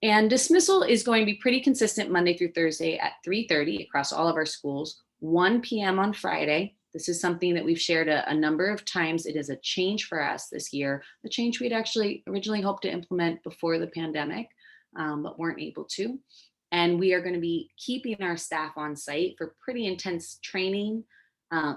And dismissal is going to be pretty consistent Monday through Thursday at 3:30 across all of our schools, 1 p.m. on Friday. This is something that we've shared a number of times. It is a change for us this year, a change we'd actually originally hoped to implement before the pandemic, but weren't able to. And we are going to be keeping our staff on site for pretty intense training,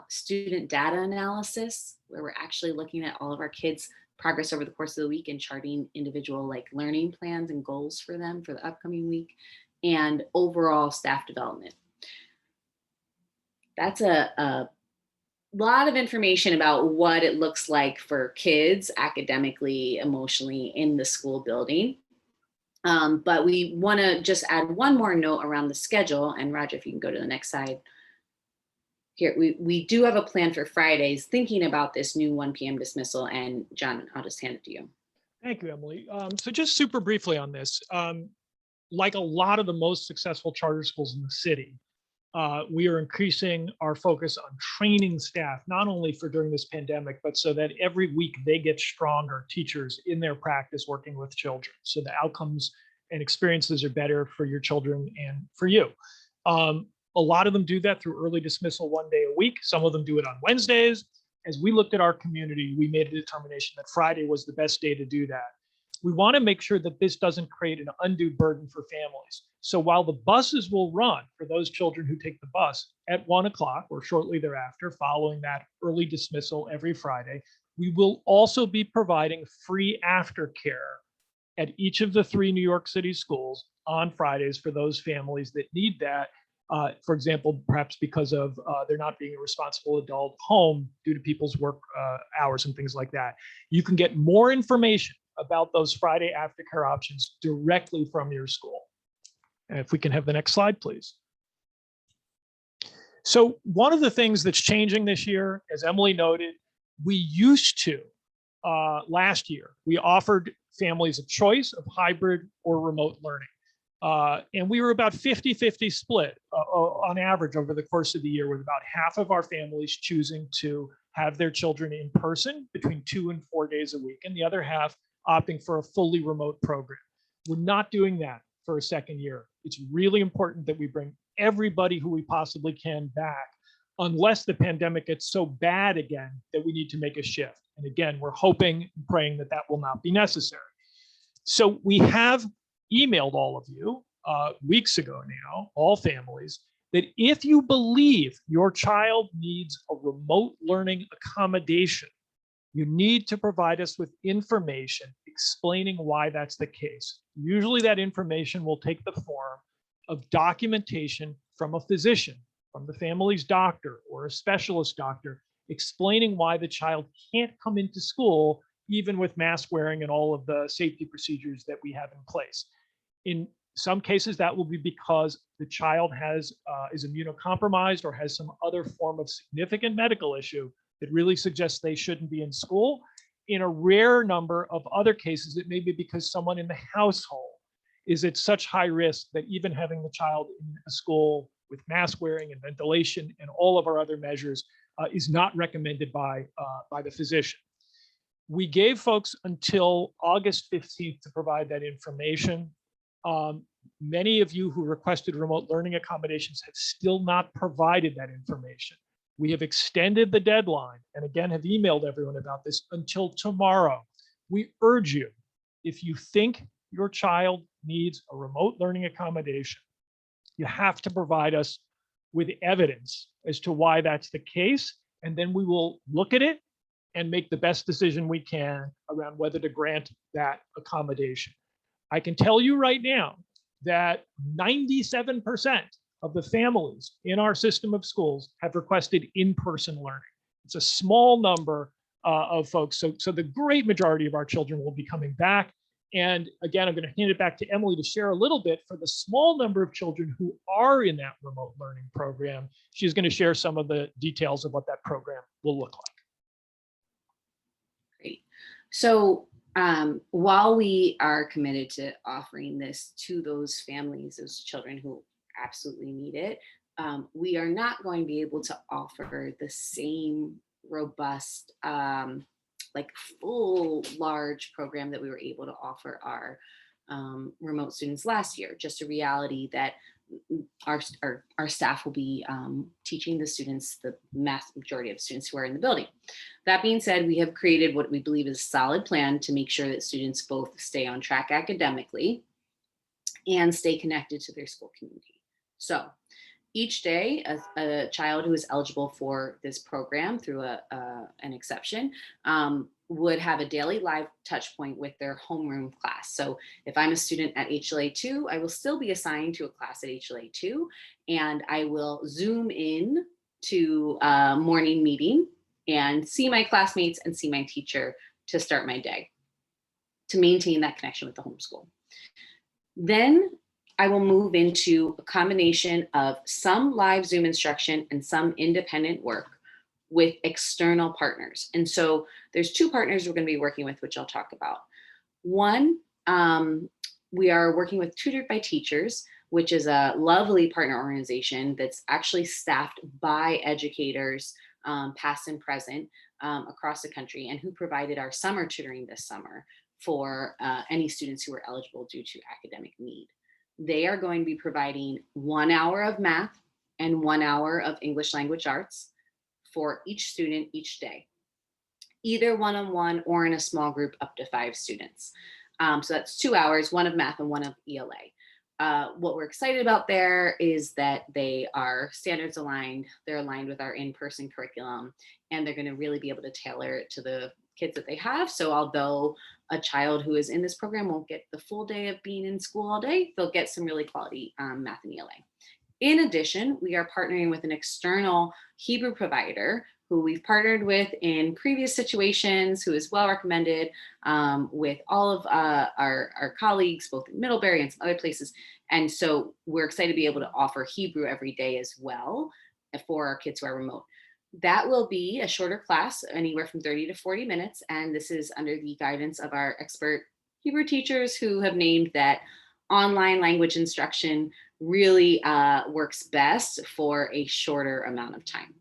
student data analysis, where we're actually looking at all of our kids' progress over the course of the week and charting individual like learning plans and goals for them for the upcoming week, and overall staff development. That's a lot of information about what it looks like for kids academically, emotionally in the school building. But we want to just add one more note around the schedule. And Roger, if you can go to the next slide. Here, we do have a plan for Fridays, thinking about this new 1 p.m. dismissal. And John, I'll just hand it to you. Thank you, Emily. So just super briefly on this, like a lot of the most successful charter schools in the city, we are increasing our focus on training staff, not only for during this pandemic, but so that every week they get stronger teachers in their practice working with children. So the outcomes and experiences are better for your children and for you. A lot of them do that through early dismissal 1 day a week. Some of them do it on Wednesdays. As we looked at our community, we made a determination that Friday was the best day to do that. We want to make sure that this doesn't create an undue burden for families. So while the buses will run for those children who take the bus at 1 o'clock or shortly thereafter, following that early dismissal every Friday, we will also be providing free aftercare at each of the 3 New York City schools on Fridays for those families that need that. For example, perhaps because of they're not being a responsible adult home due to people's work hours and things like that. You can get more information about those Friday aftercare options directly from your school. And if we can have the next slide, please. So one of the things that's changing this year, as Emily noted, we used to, last year, we offered families a choice of hybrid or remote learning. And we were about 50-50 split on average over the course of the year, with about half of our families choosing to have their children in person between 2 and 4 days a week, and the other half opting for a fully remote program. We're not doing that for a second year. It's really important that we bring everybody who we possibly can back, unless the pandemic gets so bad again that we need to make a shift. And again, we're hoping and praying that that will not be necessary. So we have emailed all of you weeks ago now, all families, that if you believe your child needs a remote learning accommodation, you need to provide us with information explaining why that's the case. Usually that information will take the form of documentation from a physician, from the family's doctor or a specialist doctor, explaining why the child can't come into school, even with mask wearing and all of the safety procedures that we have in place. In Some cases that will be because the child is immunocompromised or has some other form of significant medical issue that really suggests they shouldn't be in school. In a rare number of other cases, it may be because someone in the household is at such high risk that even having the child in a school with mask wearing and ventilation and all of our other measures is not recommended by the physician. We gave folks until August 15th to provide that information. Many of you who requested remote learning accommodations have still not provided that information. We have extended the deadline, and again have emailed everyone about this, until tomorrow. We urge you, if you think your child needs a remote learning accommodation, you have to provide us with evidence as to why that's the case, and then we will look at it and make the best decision we can around whether to grant that accommodation. I can tell you right now that 97% of the families in our system of schools have requested in-person learning. It's a small number of folks. So the great majority of our children will be coming back. And again, I'm going to hand it back to Emily to share a little bit for the small number of children who are in that remote learning program. She's going to share some of the details of what that program will look like. Great. So while we are committed to offering this to those families, those children who absolutely need it, we are not going to be able to offer the same robust, like full large program that we were able to offer our remote students last year. Just a reality that our staff will be teaching the students, the mass majority of students who are in the building. That being said, we have created what we believe is a solid plan to make sure that students both stay on track academically and stay connected to their school community. So each day, a child who is eligible for this program through an exception would have a daily live touch point with their homeroom class. So if I'm a student at HLA2, I will still be assigned to a class at HLA2, and I will Zoom in to a morning meeting and see my classmates and see my teacher to start my day, to maintain that connection with the homeschool. Then I will move into a combination of some live Zoom instruction and some independent work with external partners. And so there's two partners we're going to be working with, which I'll talk about. One, we are working with Tutored by Teachers, which is a lovely partner organization that's actually staffed by educators, past and present, across the country, and who provided our summer tutoring this summer for any students who are eligible due to academic need. They are going to be providing 1 hour of math and 1 hour of English language arts for each student each day, either one-on-one or in a small group up to 5 students. So that's 2 hours, one of math and one of ELA. What we're excited about there is that they are standards aligned, they're aligned with our in-person curriculum, and they're going to really be able to tailor it to the kids that they have. So although a child who is in this program won't get the full day of being in school all day, they'll get some really quality math and ELA. In addition, we are partnering with an external Hebrew provider who we've partnered with in previous situations, who is well recommended with all of our colleagues, both in Middlebury and some other places. And so we're excited to be able to offer Hebrew every day as well for our kids who are remote. That will be a shorter class, anywhere from 30 to 40 minutes. And this is under the guidance of our expert Hebrew teachers who have named that online language instruction really works best for a shorter amount of time.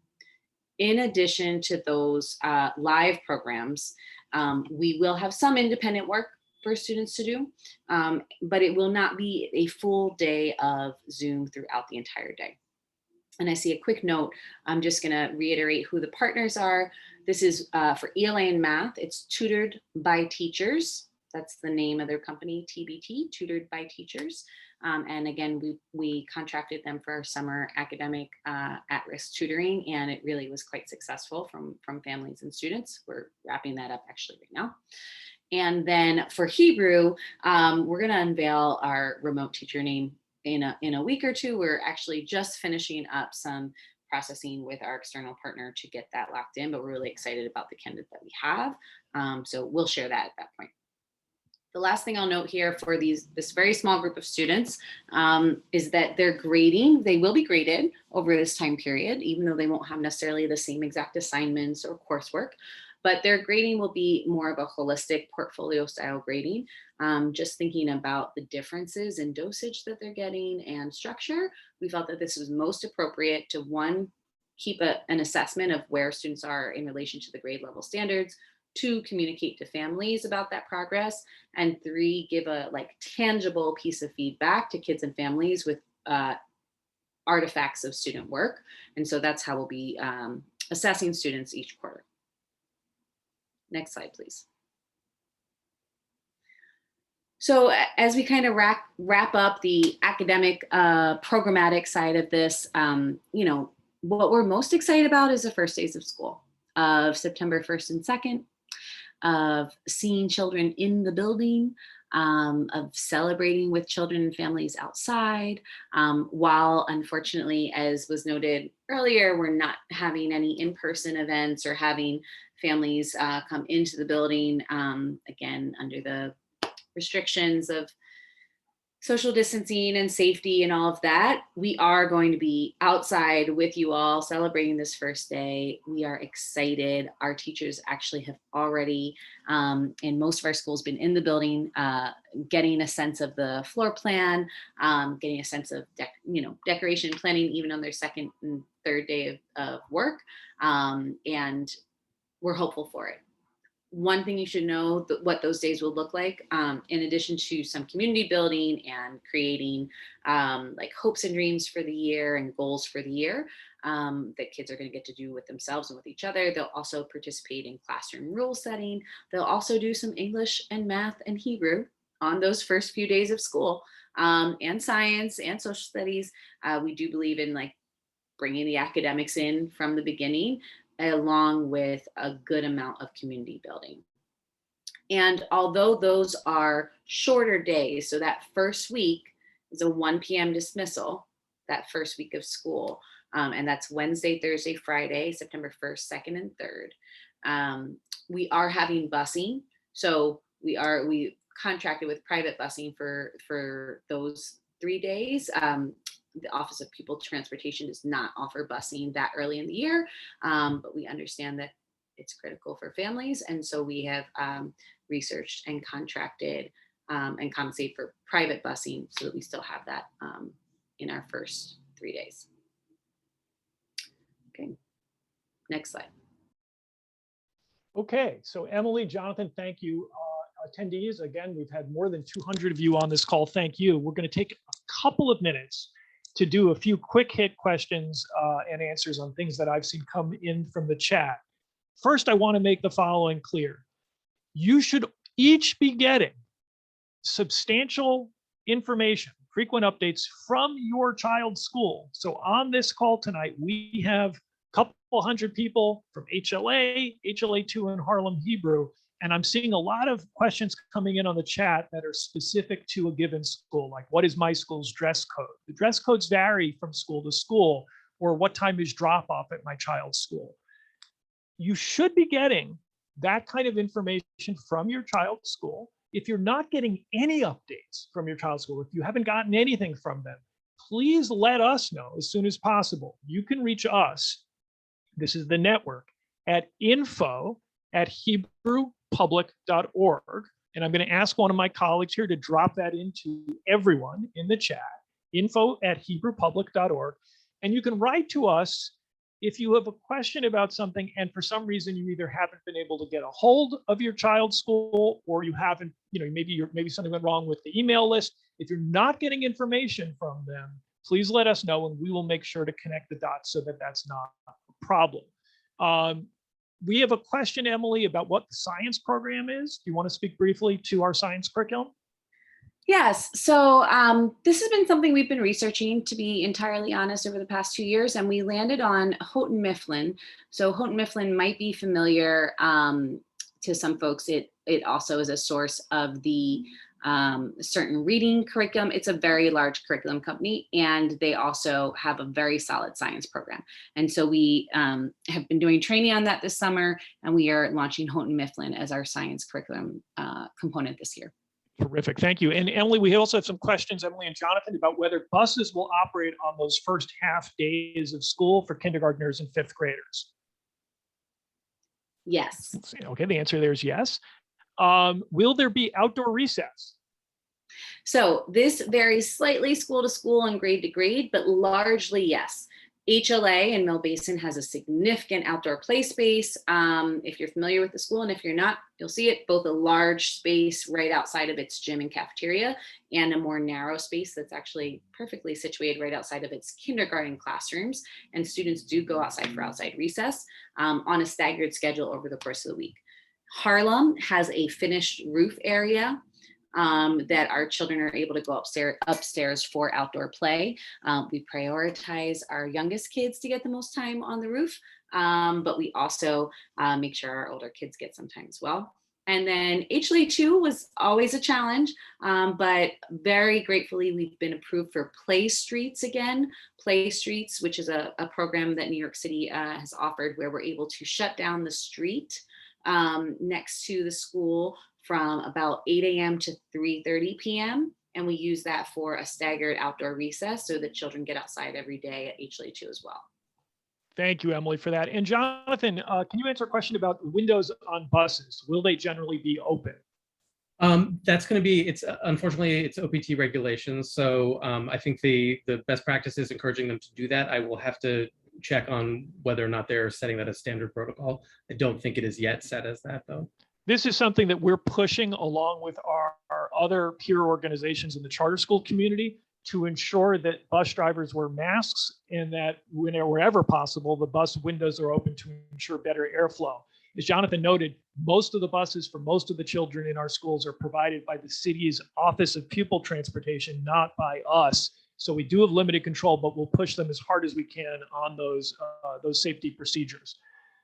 In addition to those live programs, we will have some independent work for students to do, but it will not be a full day of Zoom throughout the entire day. And I see a quick note. I'm just going to reiterate who the partners are. This is for ELA and math. It's Tutored by Teachers. That's the name of their company, TBT, Tutored by Teachers. And again, we contracted them for our summer academic at-risk tutoring, and it really was quite successful from families and students. We're wrapping that up actually right now. And then for Hebrew, we're going to unveil our remote teacher name in a week or two. We're actually just finishing up some processing with our external partner to get that locked in, but we're really excited about the candidate that we have. So we'll share that at that point. The last thing I'll note here for this very small group of students is that their grading, they will be graded over this time period, even though they won't have necessarily the same exact assignments or coursework, but their grading will be more of a holistic portfolio style grading. Just thinking about the differences in dosage that they're getting and structure, we felt that this was most appropriate to, one, keep an assessment of where students are in relation to the grade level standards, 2, communicate to families about that progress, and 3, give a tangible piece of feedback to kids and families with artifacts of student work. And so that's how we'll be assessing students each quarter. Next slide, please. So as we kind of wrap up the academic programmatic side of this, what we're most excited about is the first days of school of September 1st and 2nd. Of seeing children in the building, of celebrating with children and families outside, while unfortunately, as was noted earlier, we're not having any in-person events or having families come into the building, again, under the restrictions of social distancing and safety and all of that. We are going to be outside with you all celebrating this first day. We are excited. Our teachers actually have already, in most of our schools, been in the building, getting a sense of the floor plan, getting a sense of decoration planning, even on their second and third day of work. And we're hopeful for it. One thing you should know what those days will look like, in addition to some community building and creating hopes and dreams for the year and goals for the year that kids are going to get to do with themselves and with each other. They'll also participate in classroom rule setting. They'll also do some English and math and Hebrew on those first few days of school, and science and social studies. We do believe in bringing the academics in from the beginning, along with a good amount of community building. And although those are shorter days, so that first week is a 1 p.m. dismissal, that first week of school, and that's Wednesday, Thursday, Friday, September 1st, 2nd, and 3rd. We are having busing, so we contracted with private busing for those 3 days. The Office of Pupil Transportation does not offer busing that early in the year, but we understand that it's critical for families. And so we have researched and contracted and compensated for private busing so that we still have that in our first 3 days. Okay, next slide. Okay, so Emily, Jonathan, thank you. Attendees, again, we've had more than 200 of you on this call. Thank you. We're going to take a couple of minutes to do a few quick hit questions and answers on things that I've seen come in from the chat. First, I want to make the following clear. You should each be getting substantial information, frequent updates from your child's school. So on this call tonight, we have a couple hundred people from HLA, HLA2, and Harlem Hebrew. And I'm seeing a lot of questions coming in on the chat that are specific to a given school, like what is my school's dress code? The dress codes vary from school to school, or what time is drop off at my child's school. You should be getting that kind of information from your child's school. If you're not getting any updates from your child's school, if you haven't gotten anything from them, please let us know as soon as possible. You can reach us, this is the network, at info@hebrewpublic.org. And I'm going to ask one of my colleagues here to drop that into everyone in the chat, info@hebrewpublic.org. And you can write to us if you have a question about something and for some reason you either haven't been able to get a hold of your child's school, or you haven't, maybe something went wrong with the email list. If you're not getting information from them, please let us know and we will make sure to connect the dots so that that's not a problem. We have a question, Emily, about what the science program is. Do you want to speak briefly to our science curriculum? Yes, so this has been something we've been researching, to be entirely honest, over the past 2 years, and we landed on Houghton Mifflin. So Houghton Mifflin might be familiar to some folks. It also is a source of the certain reading curriculum. It's a very large curriculum company, and they also have a very solid science program. And so we have been doing training on that this summer, and we are launching Houghton Mifflin as our science curriculum component this year. Terrific, thank you. And Emily, we also have some questions, Emily and Jonathan, about whether buses will operate on those first half days of school for kindergartners and fifth graders. Yes. Let's see. Okay, the answer there is yes. Will there be outdoor recess? So this varies slightly school to school and grade to grade, but largely yes. HLA in Mill Basin has a significant outdoor play space. If you're familiar with the school, and if you're not, you'll see it, both a large space right outside of its gym and cafeteria and a more narrow space that's actually perfectly situated right outside of its kindergarten classrooms. And students do go outside for outside recess on a staggered schedule over the course of the week. Harlem has a finished roof area that our children are able to go upstairs for outdoor play. We prioritize our youngest kids to get the most time on the roof, but we also make sure our older kids get some time as well. And then HLA2 was always a challenge, but very gratefully, we've been approved for Play Streets again. Play Streets, which is a program that New York City has offered, where we're able to shut down the street next to the school from about 8 a.m. to 3:30 p.m. And we use that for a staggered outdoor recess so that children get outside every day at HLA2 as well. Thank you, Emily, for that. And Jonathan, can you answer a question about windows on buses? Will they generally be open? That's going to be, unfortunately, it's OPT regulations. So I think the best practice is encouraging them to do that. I will have to check on whether or not they're setting that as standard protocol. I don't think it is yet set as that, though. This is something that we're pushing along with our other peer organizations in the charter school community to ensure that bus drivers wear masks and that wherever possible, the bus windows are open to ensure better airflow. As Jonathan noted, most of the buses for most of the children in our schools are provided by the city's Office of Pupil Transportation, not by us. So we do have limited control, but we'll push them as hard as we can on those safety procedures.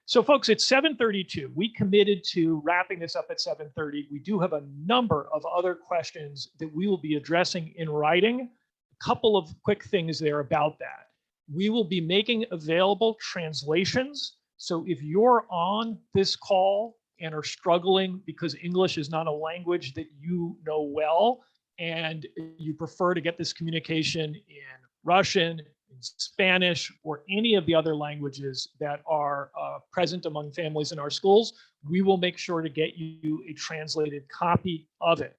So folks, it's 7:32. We committed to wrapping this up at 7:30. We do have a number of other questions that we will be addressing in writing. A couple of quick things there about that. We will be making available translations. So if you're on this call and are struggling because English is not a language that you know well, and you prefer to get this communication in Russian, in Spanish, or any of the other languages that are present among families in our schools, we will make sure to get you a translated copy of it.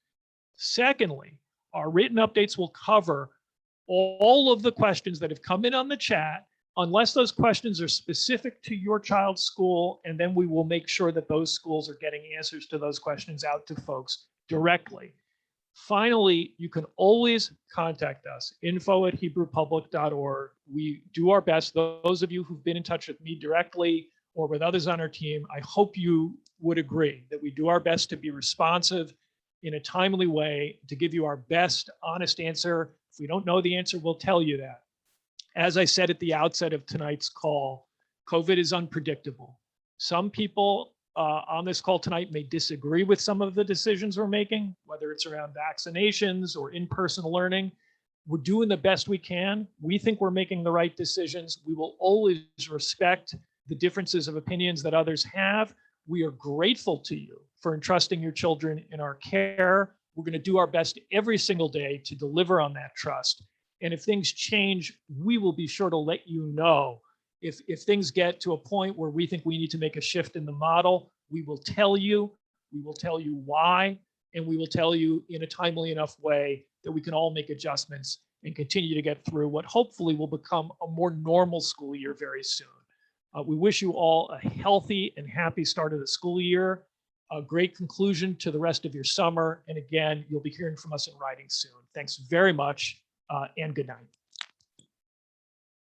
Secondly, our written updates will cover all of the questions that have come in on the chat, unless those questions are specific to your child's school, and then we will make sure that those schools are getting answers to those questions out to folks directly. Finally, you can always contact us, info@hebrewpublic.org. We do our best. Those of you who've been in touch with me directly or with others on our team, I hope you would agree that we do our best to be responsive in a timely way, to give you our best honest answer. If we don't know the answer, we'll tell you that. As I said at the outset of tonight's call, COVID is unpredictable. Some people on this call tonight may disagree with some of the decisions we're making, whether it's around vaccinations or in-person learning. We're doing the best we can. We think we're making the right decisions. We will always respect the differences of opinions that others have. We are grateful to you for entrusting your children in our care. We're going to do our best every single day to deliver on that trust. And if things change, we will be sure to let you know. If things get to a point where we think we need to make a shift in the model, we will tell you why, and we will tell you in a timely enough way that we can all make adjustments and continue to get through what hopefully will become a more normal school year very soon. We wish you all a healthy and happy start of the school year, a great conclusion to the rest of your summer. And again, you'll be hearing from us in writing soon. Thanks very much, and good night.